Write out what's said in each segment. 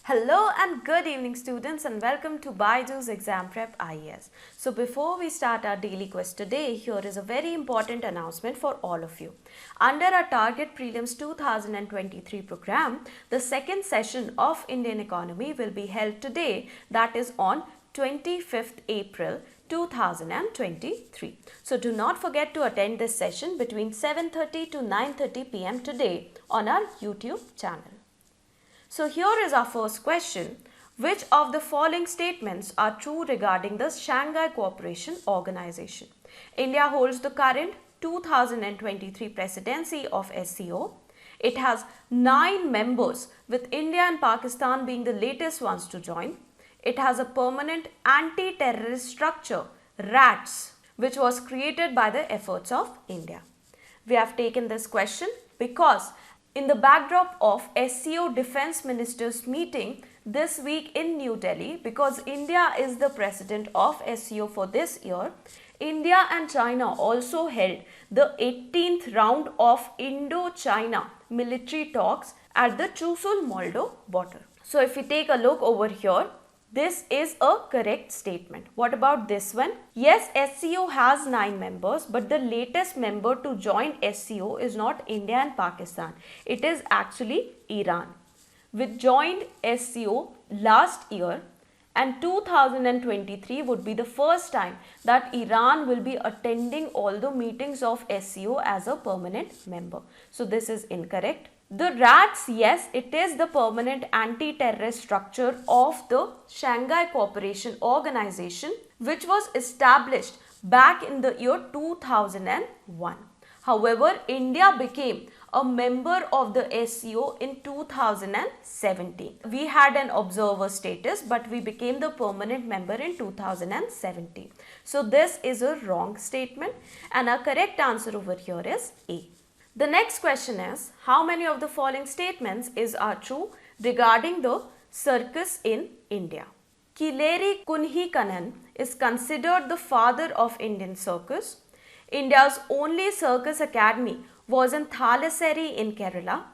Hello and good evening students, and welcome to BYJU'S Exam Prep IAS. So before we start our daily quiz today, here is a very important announcement for all of you. Under our Target Prelims 2023 program, the second session of Indian economy will be held today, that is on 25th April 2023. So do not forget to attend this session between 7:30 to 9:30 p.m. today on our YouTube channel. So here is our first question. Which of the following statements are true regarding the Shanghai Cooperation Organization? India holds the current 2023 presidency of SCO. It has 9 members, with India and Pakistan being the latest ones to join. It has a permanent anti-terrorist structure, RATS, which was created by the efforts of India. We have taken this question because in the backdrop of SCO Defence Ministers meeting this week in New Delhi, because India is the president of SCO for this year, India and China also held the 18th round of Indo-China military talks at the Chushul-Moldo border. So if we take a look over here, this is a correct statement. What about this one? Yes, SCO has 9 members, but the latest member to join SCO is not India and Pakistan. It is actually Iran, which joined SCO last year, and 2023 would be the first time that Iran will be attending all the meetings of SCO as a permanent member. So this is incorrect. The RATS, yes, it is the permanent anti-terrorist structure of the Shanghai Cooperation Organization, which was established back in the year 2001. However, India became a member of the SCO in 2017. We had an observer status, but we became the permanent member in 2017. So this is a wrong statement, and our correct answer over here is A. The next question is, how many of the following statements are true regarding the circus in India? Kileri Kunhikanan is considered the father of Indian circus. India's only circus academy was in Thalassery in Kerala.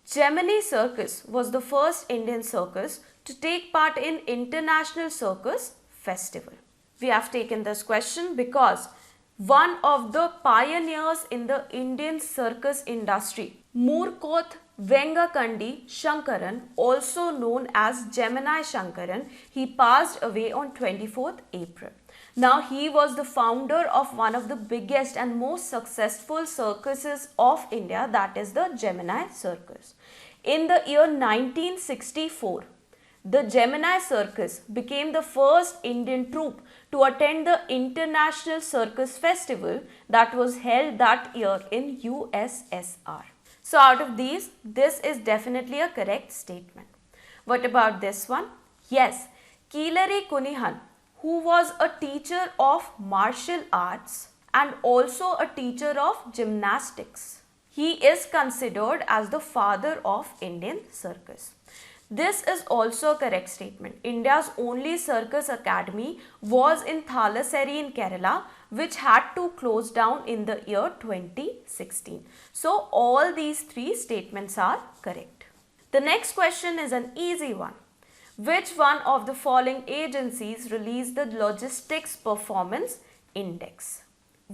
Gemini Circus was the first Indian circus to take part in International Circus Festival. We have taken this question because one of the pioneers in the Indian circus industry, Murkoth Vengakandi Shankaran, also known as Gemini Shankaran, he passed away on 24th April. Now, he was the founder of one of the biggest and most successful circuses of India, that is the Gemini Circus. In the year 1964, the Gemini Circus became the first Indian troupe to attend the International Circus Festival that was held that year in USSR. So out of these, this is definitely a correct statement. What about this one? Yes, Kileri Kunihan, who was a teacher of martial arts and also a teacher of gymnastics. He is considered as the father of Indian circus. This is also a correct statement. India's only circus academy was in Thalassery in Kerala, which had to close down in the year 2016. So all these 3 statements are correct. The next question is an easy one. Which one of the following agencies released the Logistics Performance Index?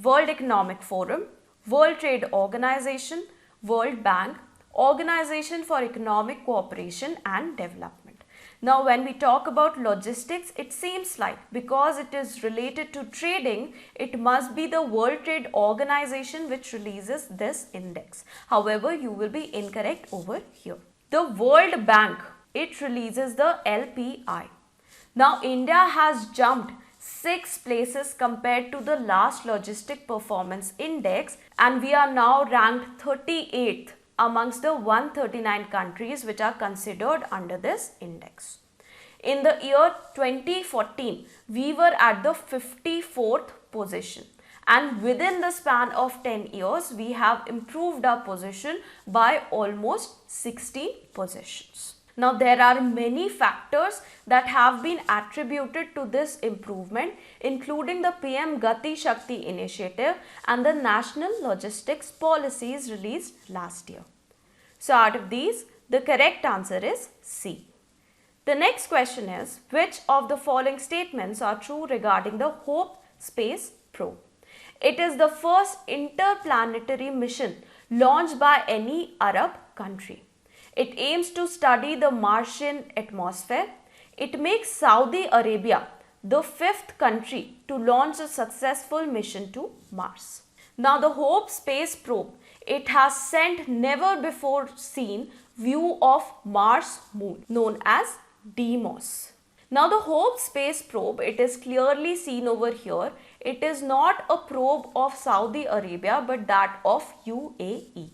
World Economic Forum, World Trade Organization, World Bank, Organization for Economic Cooperation and Development. Now, when we talk about logistics, it seems like because it is related to trading, it must be the World Trade Organization which releases this index. However, you will be incorrect over here. The World Bank, it releases the LPI. Now, India has jumped 6 places compared to the last Logistic Performance Index, and we are now ranked 38th amongst the 139 countries which are considered under this index. In the year 2014, we were at the 54th position, and within the span of 10 years, we have improved our position by almost 16 positions. Now, there are many factors that have been attributed to this improvement, including the PM Gati Shakti initiative and the national logistics policies released last year. So, out of these, the correct answer is C. The next question is, which of the following statements are true regarding the Hope space probe? It is the first interplanetary mission launched by any Arab country. It aims to study the Martian atmosphere. It makes Saudi Arabia the fifth country to launch a successful mission to Mars. Now the Hope space probe, it has sent never before seen view of Mars moon known as Deimos. Now the Hope space probe, it is clearly seen over here. It is not a probe of Saudi Arabia but that of UAE.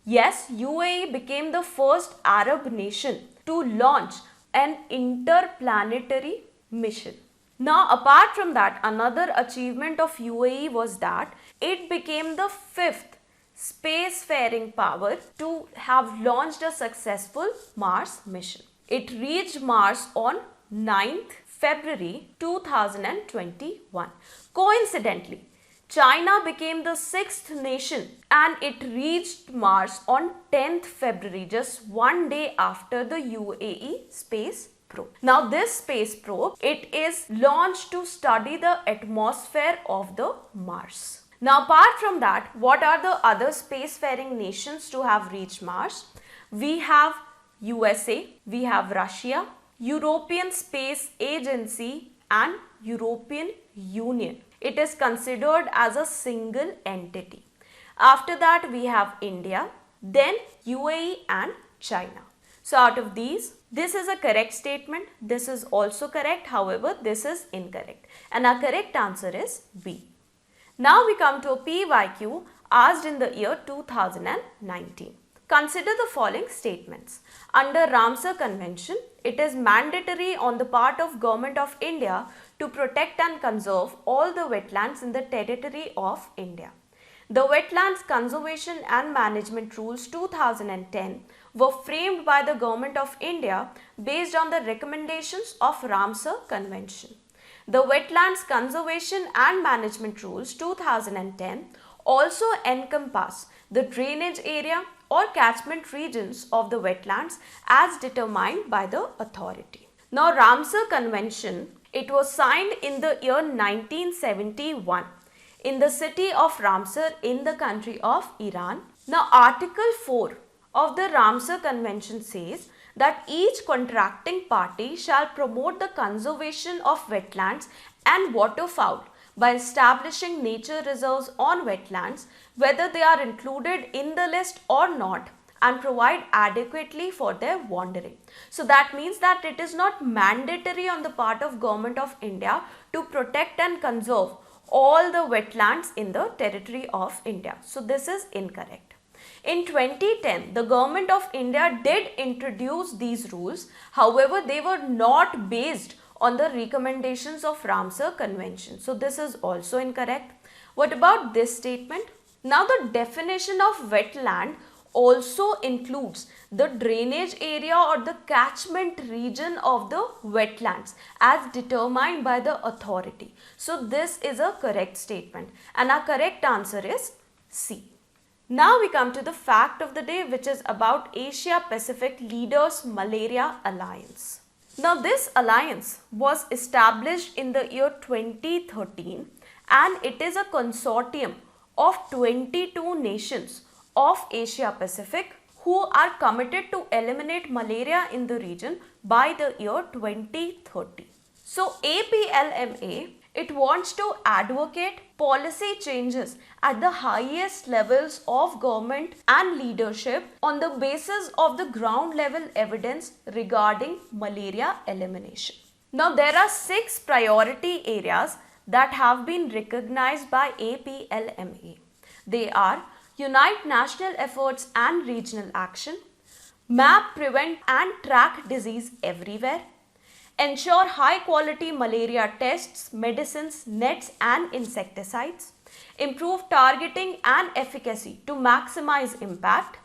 Yes, UAE became the first Arab nation to launch an interplanetary mission. Now apart from that, another achievement of UAE was that it became the fifth spacefaring power to have launched a successful Mars mission. It reached Mars on 9th February 2021. Coincidentally, China became the sixth nation and it reached Mars on 10th February, just one day after the UAE space probe. Now this space probe, it is launched to study the atmosphere of the Mars. Now apart from that, what are the other spacefaring nations to have reached Mars? We have USA, we have Russia, European Space Agency and European Union. It is considered as a single entity. After that we have India, then UAE and China. So out of these, this is a correct statement, this is also correct, however this is incorrect and our correct answer is B. Now we come to a PYQ asked in the year 2019. Consider the following statements. Under Ramsar Convention, it is mandatory on the part of Government of India to protect and conserve all the wetlands in the territory of India. The Wetlands Conservation and Management Rules 2010 were framed by the Government of India based on the recommendations of Ramsar Convention. The Wetlands Conservation and Management Rules 2010 also encompass the drainage area or catchment regions of the wetlands as determined by the authority. Now Ramsar Convention, it was signed in the year 1971 in the city of Ramsar in the country of Iran. Now Article 4 of the Ramsar Convention says that each contracting party shall promote the conservation of wetlands and waterfowl by establishing nature reserves on wetlands, whether they are included in the list or not, and provide adequately for their wandering. So that means that it is not mandatory on the part of Government of India to protect and conserve all the wetlands in the territory of India. So this is incorrect. In 2010, the Government of India did introduce these rules. However, they were not based on the recommendations of Ramsar Convention. So this is also incorrect. What about this statement? Now the definition of wetland also includes the drainage area or the catchment region of the wetlands as determined by the authority. So this is a correct statement and our correct answer is C. Now we come to the fact of the day, which is about Asia Pacific Leaders Malaria Alliance. Now this alliance was established in the year 2013 and it is a consortium of 22 nations of Asia Pacific who are committed to eliminate malaria in the region by the year 2030. So APLMA, it wants to advocate policy changes at the highest levels of government and leadership on the basis of the ground level evidence regarding malaria elimination. Now there are 6 priority areas that have been recognized by APLMA. They are unite national efforts and regional action, map, prevent and track disease everywhere, ensure high quality malaria tests, medicines, nets and insecticides, improve targeting and efficacy to maximize impact,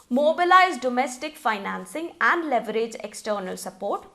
mobilize domestic financing and leverage external support,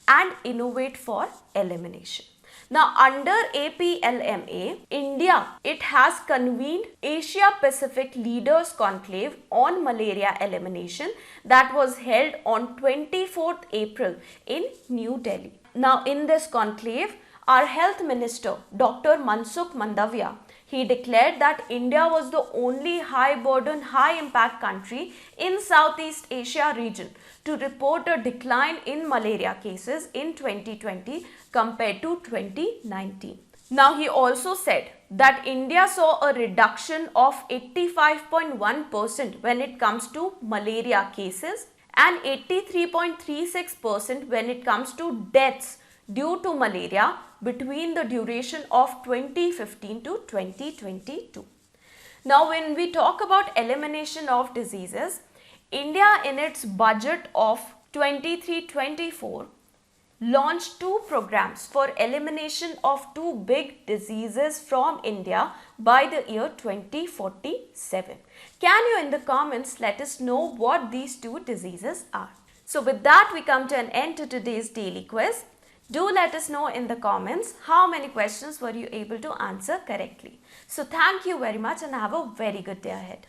and innovate for elimination. Now under APLMA, India, it has convened Asia Pacific Leaders Conclave on Malaria Elimination that was held on 24th April in New Delhi. Now in this conclave, our Health Minister, Dr. Mansukh Mandavia, he declared that India was the only high burden, high impact country in Southeast Asia region to report a decline in malaria cases in 2020 compared to 2019. Now he also said that India saw a reduction of 85.1% when it comes to malaria cases and 83.36% when it comes to deaths due to malaria between the duration of 2015 to 2022. Now when we talk about elimination of diseases, India in its budget of 23-24 launched 2 programs for elimination of 2 big diseases from India by the year 2047. Can you in the comments let us know what these 2 diseases are? So with that we come to an end to today's daily quiz. Do let us know in the comments how many questions were you able to answer correctly. So thank you very much and have a very good day ahead.